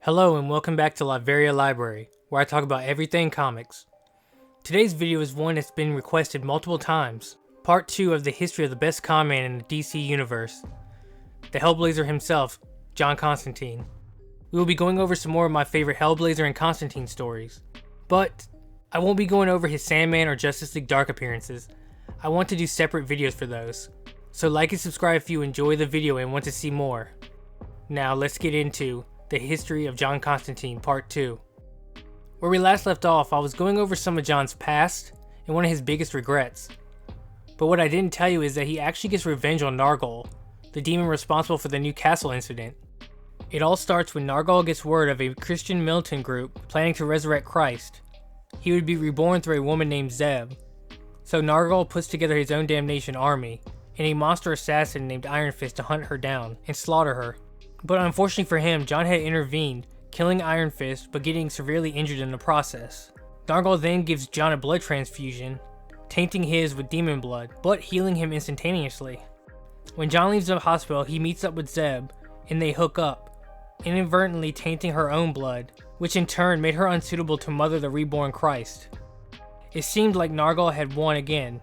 Hello and welcome back to Latveria Library, where I talk about everything comics. Today's video is one that's been requested multiple times, part 2 of the history of the best con man in the DC universe, the Hellblazer himself, John Constantine. We will be going over some more of my favorite Hellblazer and Constantine stories, but I won't be going over his Sandman or Justice League Dark appearances. I want to do separate videos for those, so like and subscribe if you enjoy the video and want to see more. Now let's get into the history of John Constantine, part 2. Where we last left off, I was going over some of John's past and one of his biggest regrets. But what I didn't tell you is that he actually gets revenge on Nargol, the demon responsible for the new castle incident. It all starts when Nargol gets word of a Christian militant group planning to resurrect Christ. He would be reborn through a woman named Zeb. So Nargol puts together his own damnation army and a monster assassin named Iron Fist to hunt her down and slaughter her. But unfortunately for him, John had intervened, killing Iron Fist but getting severely injured in the process. Nargol then gives John a blood transfusion, tainting his with demon blood, but healing him instantaneously. When John leaves the hospital, he meets up with Zeb, and they hook up, inadvertently tainting her own blood, which in turn made her unsuitable to mother the reborn Christ. It seemed like Nargol had won again,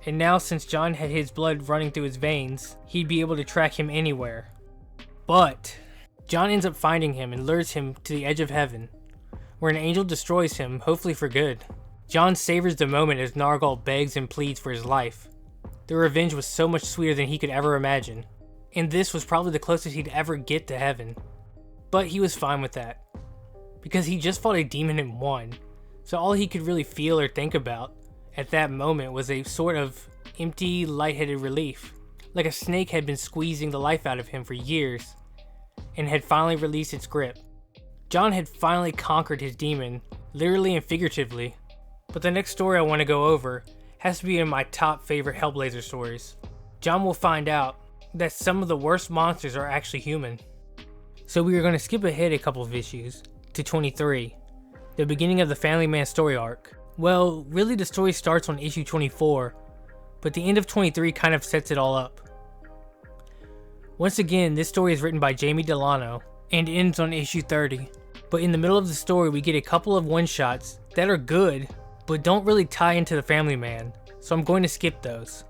and now since John had his blood running through his veins, he'd be able to track him anywhere. But John ends up finding him and lures him to the edge of heaven, where an angel destroys him, hopefully for good. John savors the moment as Nargol begs and pleads for his life. The revenge was so much sweeter than he could ever imagine, and this was probably the closest he'd ever get to heaven. But he was fine with that, because he just fought a demon and won, so all he could really feel or think about at that moment was a sort of empty, lightheaded relief, like a snake had been squeezing the life out of him for years, and had finally released its grip. John had finally conquered his demon, literally and figuratively. But the next story I want to go over has to be in my top favorite Hellblazer stories. John will find out that some of the worst monsters are actually human. So we are going to skip ahead a couple of issues to 23, the beginning of the Family Man story arc. Well, really the story starts on issue 24, but the end of 23 kind of sets it all up. Once again, this story is written by Jamie Delano and ends on issue 30. But in the middle of the story, we get a couple of one-shots that are good, but don't really tie into the Family Man, so I'm going to skip those.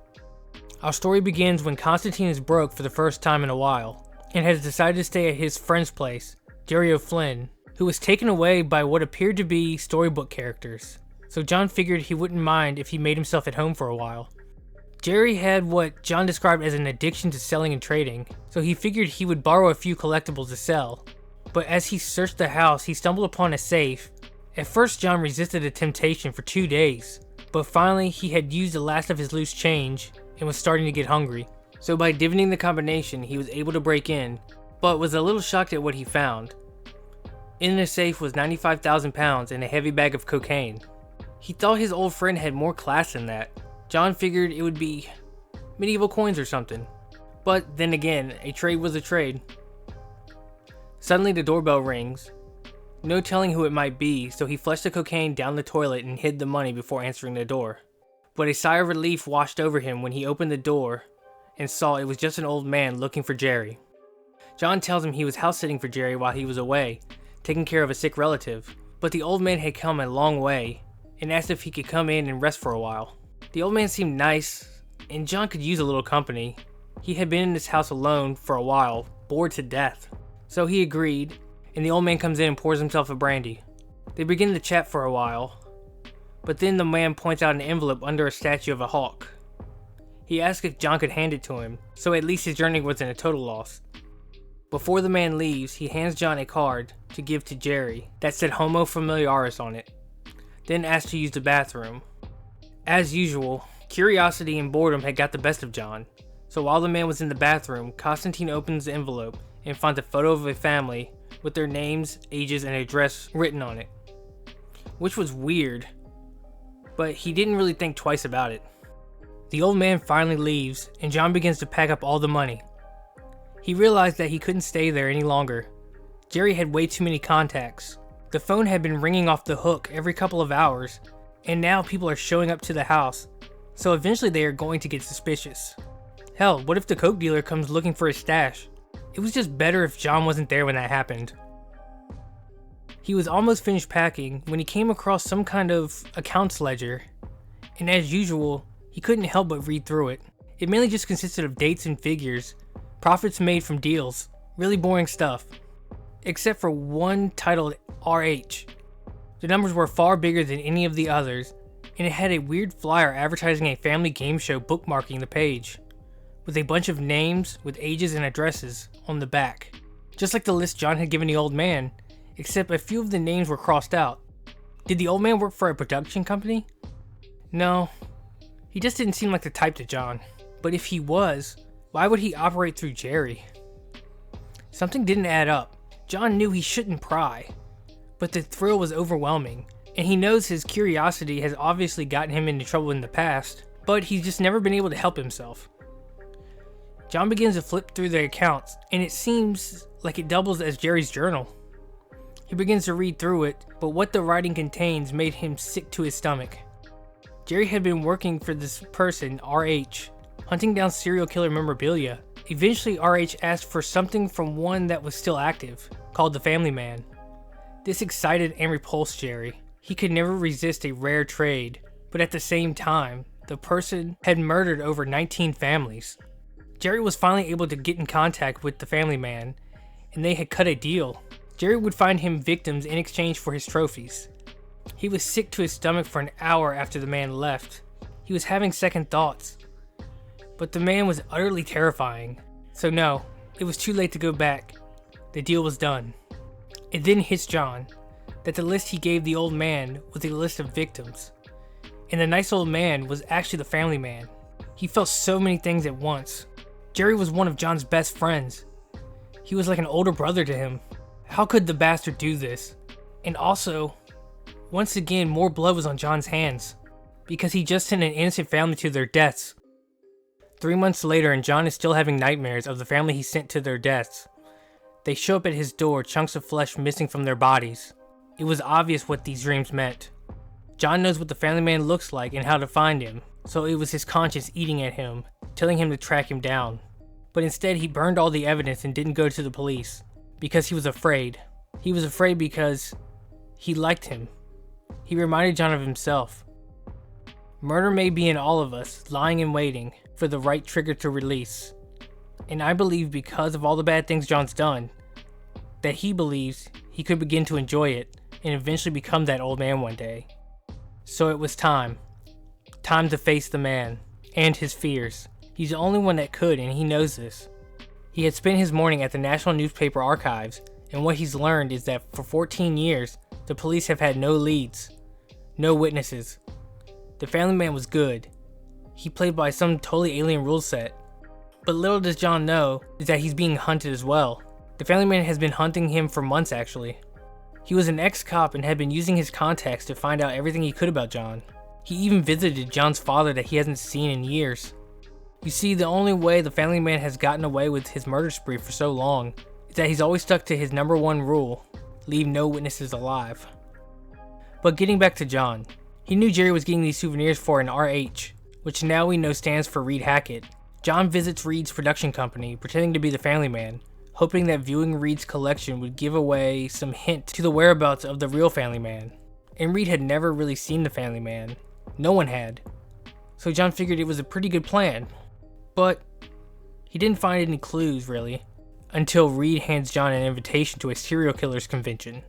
Our story begins when Constantine is broke for the first time in a while, and has decided to stay at his friend's place, Jerry O'Flynn, who was taken away by what appeared to be storybook characters. So John figured he wouldn't mind if he made himself at home for a while. Jerry had what John described as an addiction to selling and trading, so he figured he would borrow a few collectibles to sell. But as he searched the house, he stumbled upon a safe. At first, John resisted the temptation for 2 days, but finally he had used the last of his loose change and was starting to get hungry. So by divining the combination, he was able to break in, but was a little shocked at what he found. In the safe was 95,000 pounds and a heavy bag of cocaine. He thought his old friend had more class than that. John figured it would be medieval coins or something. But then again, a trade was a trade. Suddenly the doorbell rings. No telling who it might be, so he flushed the cocaine down the toilet and hid the money before answering the door. But a sigh of relief washed over him when he opened the door and saw it was just an old man looking for Jerry. John tells him he was house sitting for Jerry while he was away, taking care of a sick relative. But the old man had come a long way and asked if he could come in and rest for a while. The old man seemed nice, and John could use a little company. He had been in this house alone for a while, bored to death. So he agreed, and the old man comes in and pours himself a brandy. They begin to chat for a while, but then the man points out an envelope under a statue of a hawk. He asks if John could hand it to him, so at least his journey wasn't a total loss. Before the man leaves, he hands John a card to give to Jerry that said Homo Familiaris on it, then asks to use the bathroom. As usual, curiosity and boredom had got the best of John, so while the man was in the bathroom, Constantine opens the envelope and finds a photo of a family with their names, ages, and address written on it. Which was weird, but he didn't really think twice about it. The old man finally leaves, and John begins to pack up all the money. He realized that he couldn't stay there any longer. Jerry had way too many contacts. The phone had been ringing off the hook every couple of hours, and now people are showing up to the house, so eventually they are going to get suspicious. Hell, what if the coke dealer comes looking for his stash? It was just better if John wasn't there when that happened. He was almost finished packing when he came across some kind of accounts ledger, and as usual, he couldn't help but read through it. It mainly just consisted of dates and figures, profits made from deals, really boring stuff. Except for one titled RH. The numbers were far bigger than any of the others, and it had a weird flyer advertising a family game show bookmarking the page, with a bunch of names with ages and addresses on the back. Just like the list John had given the old man, except a few of the names were crossed out. Did the old man work for a production company? No, he just didn't seem like the type to John. But if he was, why would he operate through Jerry? Something didn't add up. John knew he shouldn't pry, but the thrill was overwhelming, and he knows his curiosity has obviously gotten him into trouble in the past, but he's just never been able to help himself. John begins to flip through the accounts, and it seems like it doubles as Jerry's journal. He begins to read through it, but what the writing contains made him sick to his stomach. Jerry had been working for this person, RH, hunting down serial killer memorabilia. Eventually, RH asked for something from one that was still active, called the Family Man. This excited and repulsed Jerry. He could never resist a rare trade, but at the same time, the person had murdered over 19 families. Jerry was finally able to get in contact with the Family Man, and they had cut a deal. Jerry would find him victims in exchange for his trophies. He was sick to his stomach for an hour after the man left. He was having second thoughts. But the man was utterly terrifying. So no, it was too late to go back. The deal was done. It then hits John that the list he gave the old man was a list of victims. And the nice old man was actually the Family Man. He felt so many things at once. Jerry was one of John's best friends. He was like an older brother to him. How could the bastard do this? And also, once again, more blood was on John's hands, because he just sent an innocent family to their deaths. 3 months later, and John is still having nightmares of the family he sent to their deaths. They show up at his door, chunks of flesh missing from their bodies. It was obvious what these dreams meant. John knows what the Family Man looks like and how to find him, so it was his conscience eating at him, telling him to track him down. But instead, he burned all the evidence and didn't go to the police, because he was afraid. He was afraid because he liked him. He reminded John of himself. Murder may be in all of us, lying in waiting for the right trigger to release. And I believe because of all the bad things John's done, that he believes he could begin to enjoy it and eventually become that old man one day. So it was time. Time to face the man and his fears. He's the only one that could, and he knows this. He had spent his morning at the National Newspaper Archives, and what he's learned is that for 14 years, the police have had no leads, no witnesses. The Family Man was good. He played by some totally alien rule set. But little does John know is that he's being hunted as well. The Family Man has been hunting him for months actually. He was an ex-cop and had been using his contacts to find out everything he could about John. He even visited John's father that he hasn't seen in years. You see, the only way the Family Man has gotten away with his murder spree for so long is that he's always stuck to his #1 rule, leave no witnesses alive. But getting back to John, he knew Jerry was getting these souvenirs for an RH, which now we know stands for Reed Hackett. John visits Reed's production company, pretending to be the Family Man, hoping that viewing Reed's collection would give away some hint to the whereabouts of the real Family Man. And Reed had never really seen the Family Man. No one had. So John figured it was a pretty good plan. But he didn't find any clues, really, until Reed hands John an invitation to a serial killer's convention.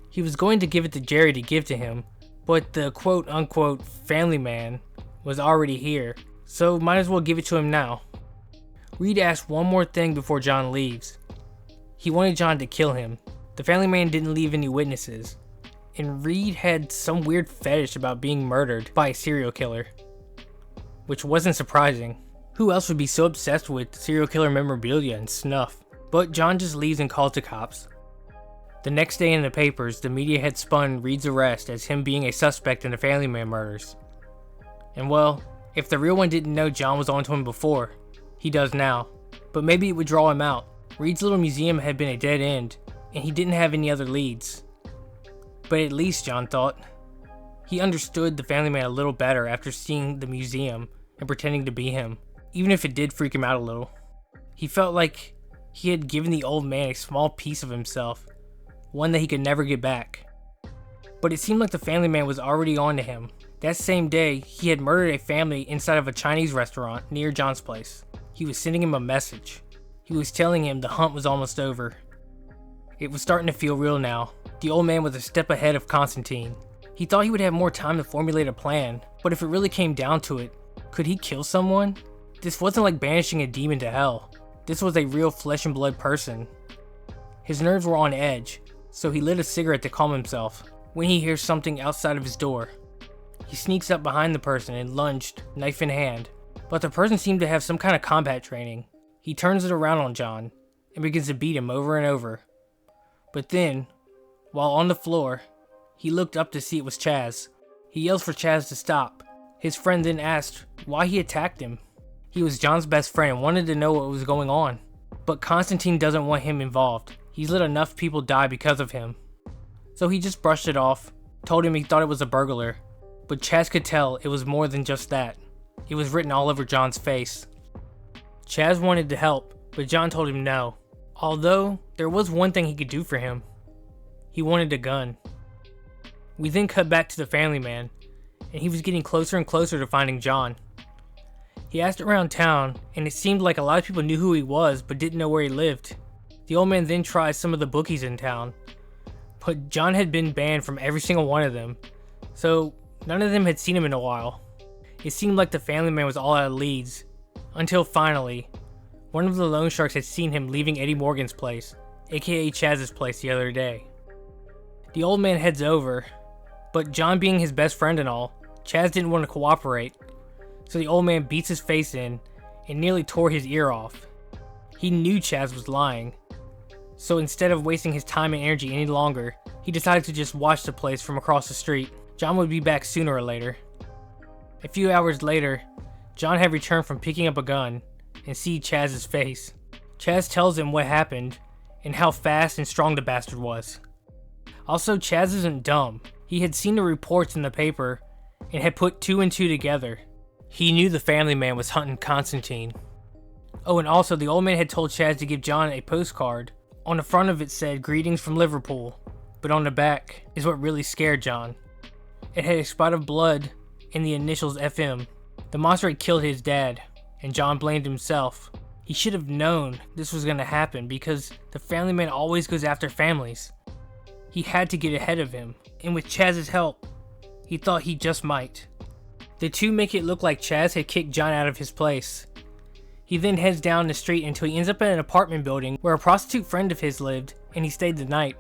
He was going to give it to Jerry to give to him, but the quote-unquote Family Man was already here, so might as well give it to him now. Reed asked one more thing before John leaves. He wanted John to kill him. The Family Man didn't leave any witnesses, and Reed had some weird fetish about being murdered by a serial killer, which wasn't surprising. Who else would be so obsessed with serial killer memorabilia and snuff? But John just leaves and calls the cops. The next day in the papers, the media had spun Reed's arrest as him being a suspect in the Family Man murders. And well, if the real one didn't know John was onto him before, he does now. But maybe it would draw him out. Reed's little museum had been a dead end, and he didn't have any other leads. But at least, John thought, he understood the Family Man a little better after seeing the museum and pretending to be him, even if it did freak him out a little. He felt like he had given the old man a small piece of himself, one that he could never get back. But it seemed like the family man was already on to him. That same day, he had murdered a family inside of a Chinese restaurant near John's place. He was sending him a message. He was telling him the hunt was almost over. It was starting to feel real now. The old man was a step ahead of Constantine. He thought he would have more time to formulate a plan, but if it really came down to it, could he kill someone? This wasn't like banishing a demon to hell. This was a real flesh and blood person. His nerves were on edge, so he lit a cigarette to calm himself when he hears something outside of his door. He sneaks up behind the person and lunged, knife in hand, but the person seemed to have some kind of combat training. He turns it around on John and begins to beat him over and over. But then, while on the floor, he looked up to see it was Chaz. He yells for Chaz to stop. His friend then asked why he attacked him. He was John's best friend and wanted to know what was going on. But Constantine doesn't want him involved. He's let enough people die because of him. So he just brushed it off, told him he thought it was a burglar. But Chaz could tell it was more than just that. It was written all over John's face. Chaz wanted to help, but John told him no. Although, there was one thing he could do for him. He wanted a gun. We then cut back to the family man, and he was getting closer and closer to finding John. He asked around town, and it seemed like a lot of people knew who he was, but didn't know where he lived. The old man then tried some of the bookies in town, but John had been banned from every single one of them, so none of them had seen him in a while. It seemed like the family man was all out of leads, until finally, one of the loan sharks had seen him leaving Eddie Morgan's place, aka Chaz's place, the other day. The old man heads over, but John being his best friend and all, Chaz didn't want to cooperate, so the old man beats his face in and nearly tore his ear off. He knew Chaz was lying, so instead of wasting his time and energy any longer, he decided to just watch the place from across the street. John would be back sooner or later. A few hours later, John had returned from picking up a gun and see Chaz's face. Chaz tells him what happened and how fast and strong the bastard was. Also, Chaz isn't dumb. He had seen the reports in the paper and had put two and two together. He knew the family man was hunting Constantine. Oh, and also the old man had told Chaz to give John a postcard. On the front of it said, "Greetings from Liverpool," but on the back is what really scared John. It had a spot of blood and the initials FM. The monster had killed his dad, and John blamed himself. He should have known this was going to happen because the family man always goes after families. He had to get ahead of him, and with Chaz's help, he thought he just might. The two make it look like Chaz had kicked John out of his place. He then heads down the street until he ends up at an apartment building where a prostitute friend of his lived, and he stayed the night.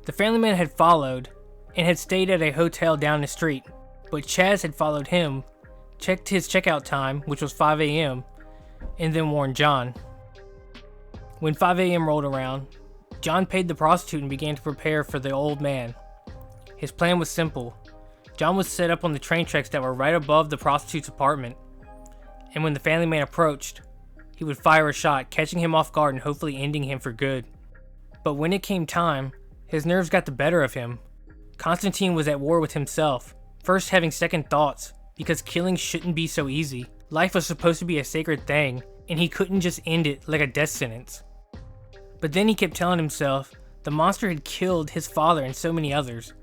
The family man had followed, and had stayed at a hotel down the street, but Chaz had followed him, checked his checkout time, which was 5 a.m., and then warned John. When 5 a.m. rolled around, John paid the prostitute and began to prepare for the old man. His plan was simple. John was set up on the train tracks that were right above the prostitute's apartment, and when the family man approached, he would fire a shot, catching him off guard and hopefully ending him for good. But when it came time, his nerves got the better of him. Constantine was at war with himself, first having second thoughts, because killing shouldn't be so easy. Life was supposed to be a sacred thing, and he couldn't just end it like a death sentence. But then he kept telling himself the monster had killed his father and so many others.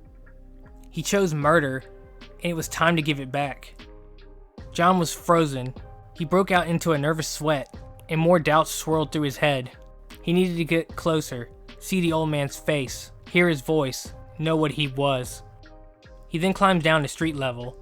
He chose murder, and it was time to give it back. John was frozen. He broke out into a nervous sweat, and more doubts swirled through his head. He needed to get closer, see the old man's face, hear his voice, know what he was. He then climbs down to street level,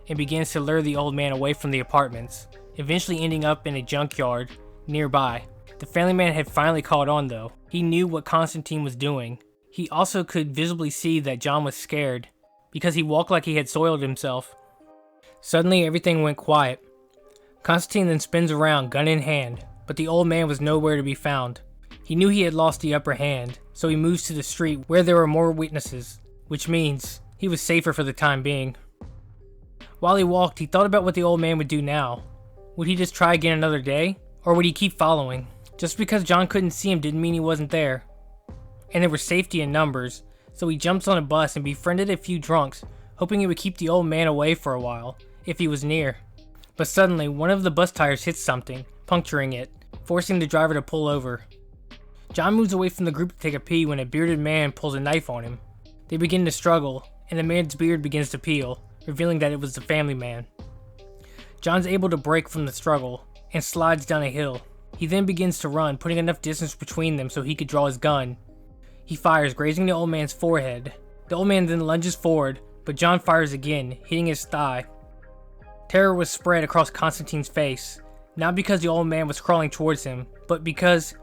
and begins to lure the old man away from the apartments, eventually ending up in a junkyard nearby. The family man had finally caught on though. He knew what Constantine was doing. He also could visibly see that John was scared, because he walked like he had soiled himself. Suddenly everything went quiet. Constantine then spins around, gun in hand, but the old man was nowhere to be found. He knew he had lost the upper hand, so he moves to the street where there were more witnesses, which means he was safer for the time being. While he walked, he thought about what the old man would do now. Would he just try again another day, or would he keep following? Just because John couldn't see him didn't mean he wasn't there. And there was safety in numbers, so he jumps on a bus and befriended a few drunks, hoping it would keep the old man away for a while, if he was near. But suddenly, one of the bus tires hits something, puncturing it, forcing the driver to pull over. John moves away from the group to take a pee when a bearded man pulls a knife on him. They begin to struggle, and the man's beard begins to peel, revealing that it was the family man. John's able to break from the struggle and slides down a hill. He then begins to run, putting enough distance between them so he could draw his gun. He fires, grazing the old man's forehead. The old man then lunges forward, but John fires again, hitting his thigh. Terror was spread across Constantine's face, not because the old man was crawling towards him, but because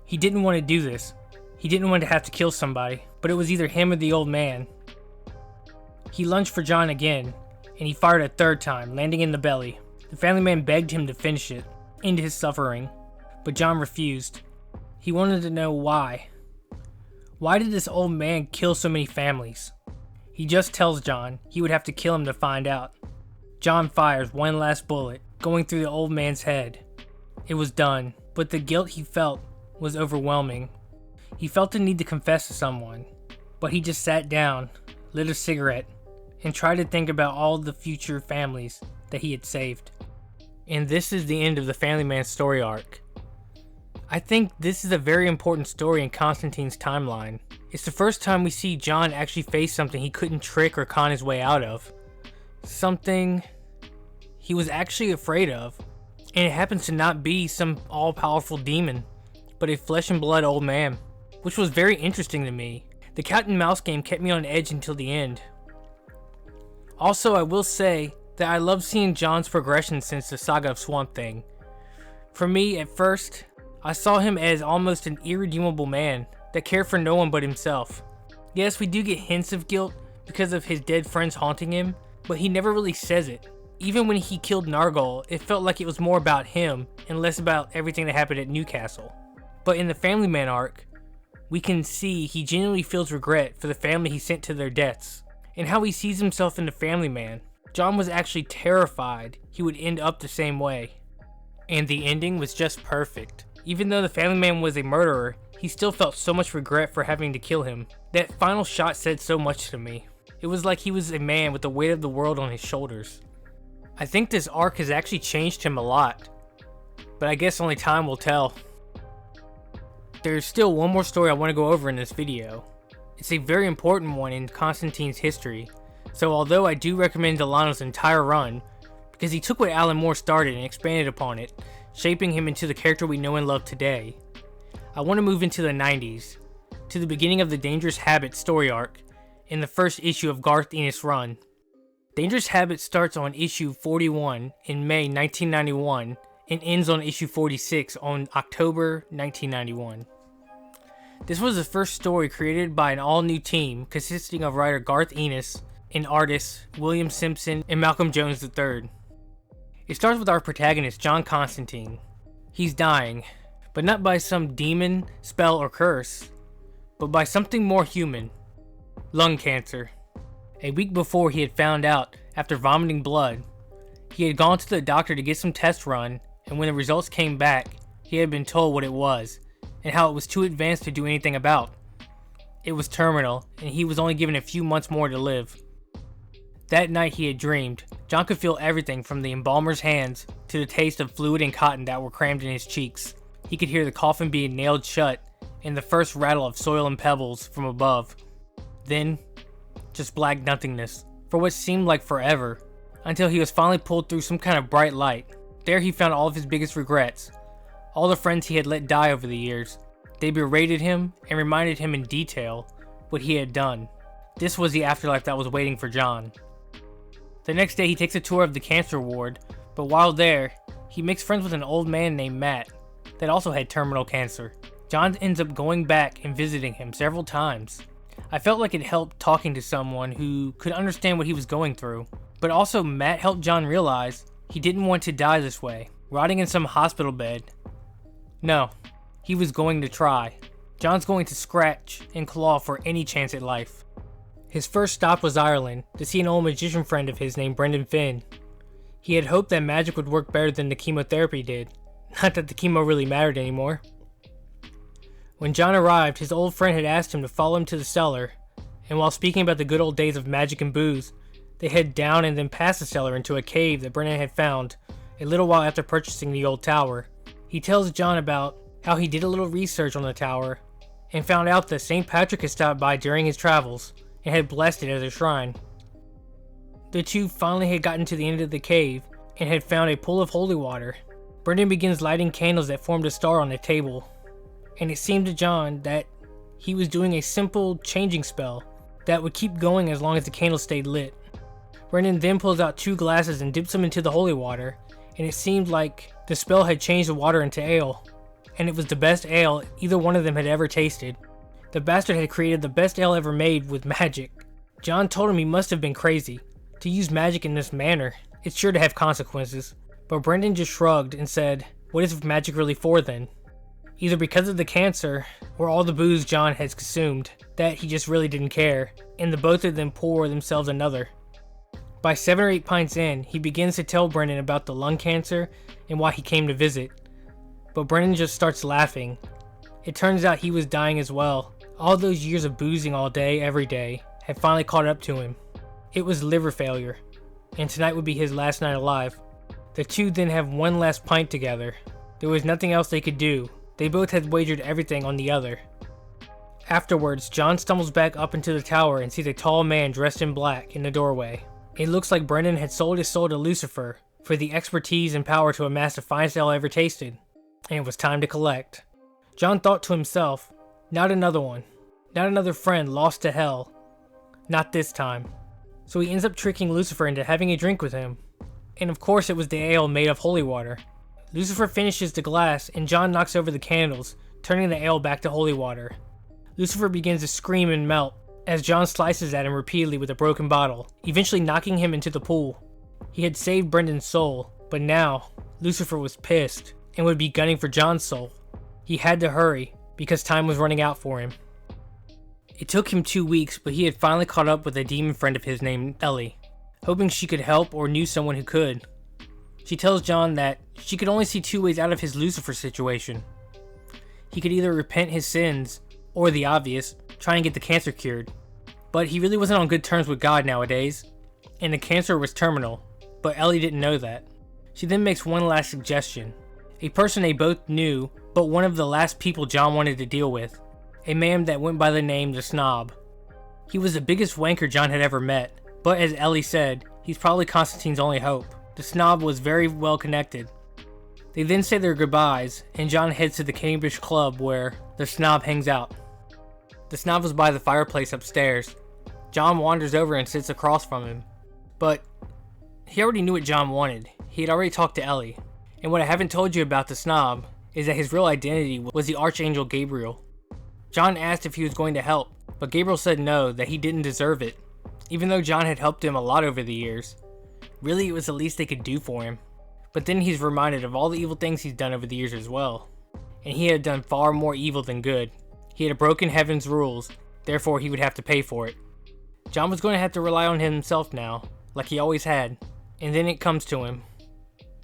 he didn't want to do this. He didn't want to have to kill somebody, but it was either him or the old man. He lunged for John again, and he fired a third time, landing in the belly. The family man begged him to finish it, end his suffering, but John refused. He wanted to know why. Why did this old man kill so many families? He just tells John he would have to kill him to find out. John fires one last bullet, going through the old man's head. It was done, but the guilt he felt was overwhelming. He felt the need to confess to someone, but he just sat down, lit a cigarette, and tried to think about all the future families that he had saved. And this is the end of the family man's story arc. I think this is a very important story in Constantine's timeline. It's the first time we see John actually face something he couldn't trick or con his way out of. Something he was actually afraid of. And it happens to not be some all-powerful demon, but a flesh and blood old man, which was very interesting to me. The cat and mouse game kept me on edge until the end. Also, I will say that I love seeing John's progression since the saga of Swamp Thing. For me, at first, I saw him as almost an irredeemable man that cared for no one but himself. Yes, we do get hints of guilt because of his dead friends haunting him, but he never really says it. Even when he killed Nargol, it felt like it was more about him and less about everything that happened at Newcastle. But in the Family Man arc, we can see he genuinely feels regret for the family he sent to their deaths, and how he sees himself in the Family Man. John was actually terrified he would end up the same way. And the ending was just perfect. Even though the Family Man was a murderer, he still felt so much regret for having to kill him. That final shot said so much to me. It was like he was a man with the weight of the world on his shoulders. I think this arc has actually changed him a lot, but I guess only time will tell. There's still one more story I want to go over in this video. It's a very important one in Constantine's history, so although I do recommend Delano's entire run, because he took what Alan Moore started and expanded upon it, shaping him into the character we know and love today, I want to move into the 90s, to the beginning of the Dangerous Habits story arc, in the first issue of Garth Ennis' run. Dangerous Habits starts on issue 41 in May 1991 and ends on issue 46 on October 1991. This was the first story created by an all-new team consisting of writer Garth Ennis and artists William Simpson and Malcolm Jones III. It starts with our protagonist, John Constantine. He's dying, but not by some demon, spell, or curse, but by something more human: lung cancer. A week before he had found out after vomiting blood, he had gone to the doctor to get some tests run, and when the results came back, he had been told what it was, and how it was too advanced to do anything about. It was terminal, and he was only given a few months more to live. That night he had dreamed. John could feel everything from the embalmer's hands to the taste of fluid and cotton that were crammed in his cheeks. He could hear the coffin being nailed shut and the first rattle of soil and pebbles from above. Then, just black nothingness for what seemed like forever, until he was finally pulled through some kind of bright light. There he found all of his biggest regrets, all the friends he had let die over the years. They berated him and reminded him in detail what he had done. This was the afterlife that was waiting for John. The next day he takes a tour of the cancer ward, but while there, he makes friends with an old man named Matt that also had terminal cancer. John ends up going back and visiting him several times. I felt like it helped talking to someone who could understand what he was going through, but also Matt helped John realize he didn't want to die this way, rotting in some hospital bed. No, he was going to try. John's going to scratch and claw for any chance at life. His first stop was Ireland, to see an old magician friend of his named Brendan Finn. He had hoped that magic would work better than the chemotherapy did. Not that the chemo really mattered anymore. When John arrived, his old friend had asked him to follow him to the cellar, and while speaking about the good old days of magic and booze, they head down and then past the cellar into a cave that Brendan had found a little while after purchasing the old tower. He tells John about how he did a little research on the tower and found out that St. Patrick had stopped by during his travels and had blessed it as a shrine. The two finally had gotten to the end of the cave and had found a pool of holy water. Brendan begins lighting candles that formed a star on the table, and it seemed to John that he was doing a simple changing spell that would keep going as long as the candle stayed lit. Brendan then pulls out 2 glasses and dips them into the holy water, and it seemed like the spell had changed the water into ale, and it was the best ale either one of them had ever tasted. The bastard had created the best ale ever made with magic. John told him he must have been crazy. To use magic in this manner, it's sure to have consequences. But Brendan just shrugged and said, what is magic really for then? Either because of the cancer, or all the booze John has consumed, that he just really didn't care, and the both of them pour themselves another. By 7 or 8 pints in, he begins to tell Brendan about the lung cancer and why he came to visit. But Brendan just starts laughing. It turns out he was dying as well. All those years of boozing all day, every day, had finally caught up to him. It was liver failure, and tonight would be his last night alive. The two then have one last pint together. There was nothing else they could do. They both had wagered everything on the other. Afterwards, John stumbles back up into the tower and sees a tall man dressed in black in the doorway. It looks like Brendan had sold his soul to Lucifer for the expertise and power to amass the finest ale ever tasted, and it was time to collect. John thought to himself, not another one. Not another friend lost to hell. Not this time. So he ends up tricking Lucifer into having a drink with him. And of course it was the ale made of holy water. Lucifer finishes the glass and John knocks over the candles, turning the ale back to holy water. Lucifer begins to scream and melt as John slices at him repeatedly with a broken bottle, eventually knocking him into the pool. He had saved Brendan's soul, but now Lucifer was pissed and would be gunning for John's soul. He had to hurry because time was running out for him. It took him 2 weeks, but he had finally caught up with a demon friend of his named Ellie, hoping she could help or knew someone who could. She tells John that she could only see 2 ways out of his Lucifer situation. He could either repent his sins, or the obvious, try and get the cancer cured. But he really wasn't on good terms with God nowadays, and the cancer was terminal, but Ellie didn't know that. She then makes one last suggestion. A person they both knew, but one of the last people John wanted to deal with. A man that went by the name The Snob. He was the biggest wanker John had ever met, but as Ellie said, he's probably Constantine's only hope. The Snob was very well connected. They then say their goodbyes, and John heads to the Cambridge club where The Snob hangs out. The Snob was by the fireplace upstairs. John wanders over and sits across from him. But he already knew what John wanted. He had already talked to Ellie. And what I haven't told you about The Snob is that his real identity was the Archangel Gabriel. John asked if he was going to help, but Gabriel said no, that he didn't deserve it, even though John had helped him a lot over the years. Really, it was the least they could do for him. But then he's reminded of all the evil things he's done over the years as well. And he had done far more evil than good. He had broken heaven's rules, therefore he would have to pay for it. John was going to have to rely on himself now, like he always had. And then it comes to him.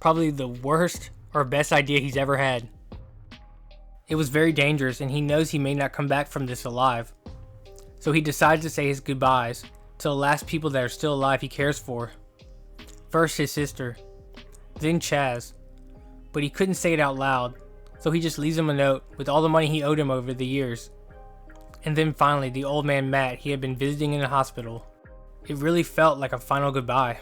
Probably the worst or best idea he's ever had. It was very dangerous and he knows he may not come back from this alive. So he decides to say his goodbyes to the last people that are still alive he cares for. First his sister, then Chaz. But he couldn't say it out loud, so he just leaves him a note with all the money he owed him over the years. And then finally the old man Matt he had been visiting in the hospital. It really felt like a final goodbye.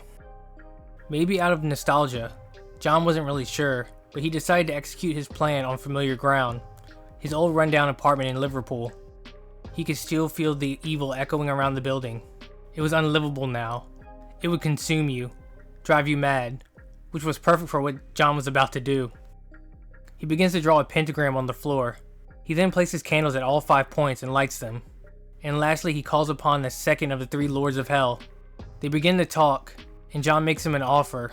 Maybe out of nostalgia, John wasn't really sure, but he decided to execute his plan on familiar ground. His old rundown apartment in Liverpool. He could still feel the evil echoing around the building. It was unlivable now. It would consume you, drive you mad, which was perfect for what John was about to do. He begins to draw a pentagram on the floor. He then places candles at all 5 points and lights them. And lastly, he calls upon the second of the 3 lords of hell. They begin to talk, and John makes him an offer.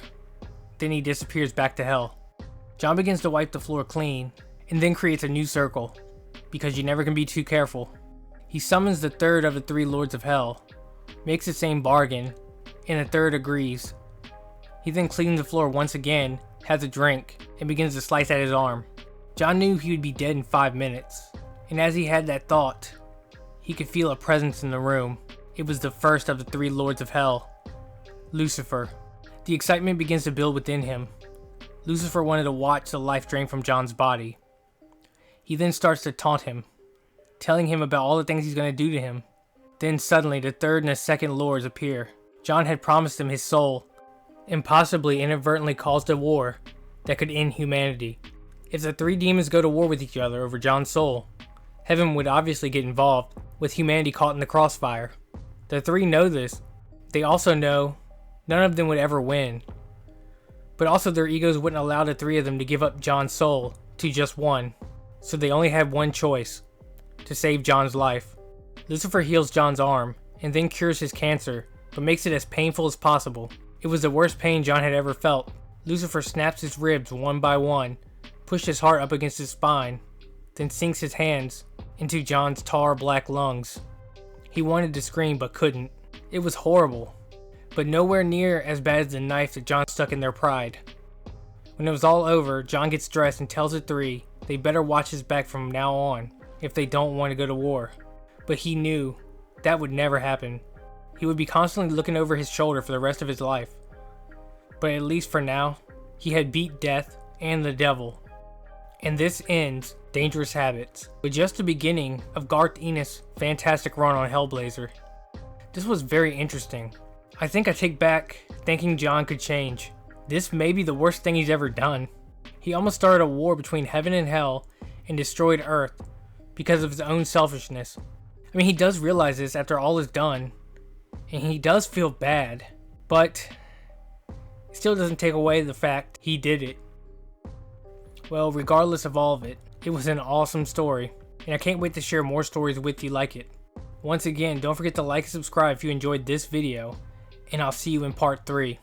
Then he disappears back to hell. John begins to wipe the floor clean, and then creates a new circle, because you never can be too careful. He summons the third of the 3 lords of hell, makes the same bargain, and the third agrees. He then cleans the floor once again, has a drink, and begins to slice at his arm. John knew he would be dead in 5 minutes, and as he had that thought, he could feel a presence in the room. It was the first of the 3 lords of hell, Lucifer. The excitement begins to build within him. Lucifer wanted to watch the life drain from John's body. He then starts to taunt him, telling him about all the things he's going to do to him. Then suddenly the third and the second lords appear. Jon had promised them his soul, and possibly inadvertently caused a war that could end humanity. If the three demons go to war with each other over Jon's soul, heaven would obviously get involved, with humanity caught in the crossfire. The three know this. They also know none of them would ever win. But also their egos wouldn't allow the three of them to give up Jon's soul to just one. So they only had one choice: to save Jon's life. Lucifer heals Jon's arm, and then cures his cancer, but makes it as painful as possible. It was the worst pain Jon had ever felt. Lucifer snaps his ribs one by one, pushed his heart up against his spine, then sinks his hands into Jon's tar black lungs. He wanted to scream but couldn't. It was horrible, but nowhere near as bad as the knife that Jon stuck in their pride. When it was all over, Jon gets dressed and tells the three they better watch his back from now on if they don't want to go to war. But he knew that would never happen. He would be constantly looking over his shoulder for the rest of his life. But at least for now, he had beat death and the devil. And this ends Dangerous Habits, with just the beginning of Garth Ennis' fantastic run on Hellblazer. This was very interesting. I think I take back thinking Jon could change. This may be the worst thing he's ever done. He almost started a war between heaven and hell and destroyed Earth because of his own selfishness. I mean, he does realize this after all is done, and he does feel bad, but it still doesn't take away the fact he did it. Well, regardless of all of it, it was an awesome story, and I can't wait to share more stories with you like it. Once again, don't forget to like and subscribe if you enjoyed this video, and I'll see you in part 3.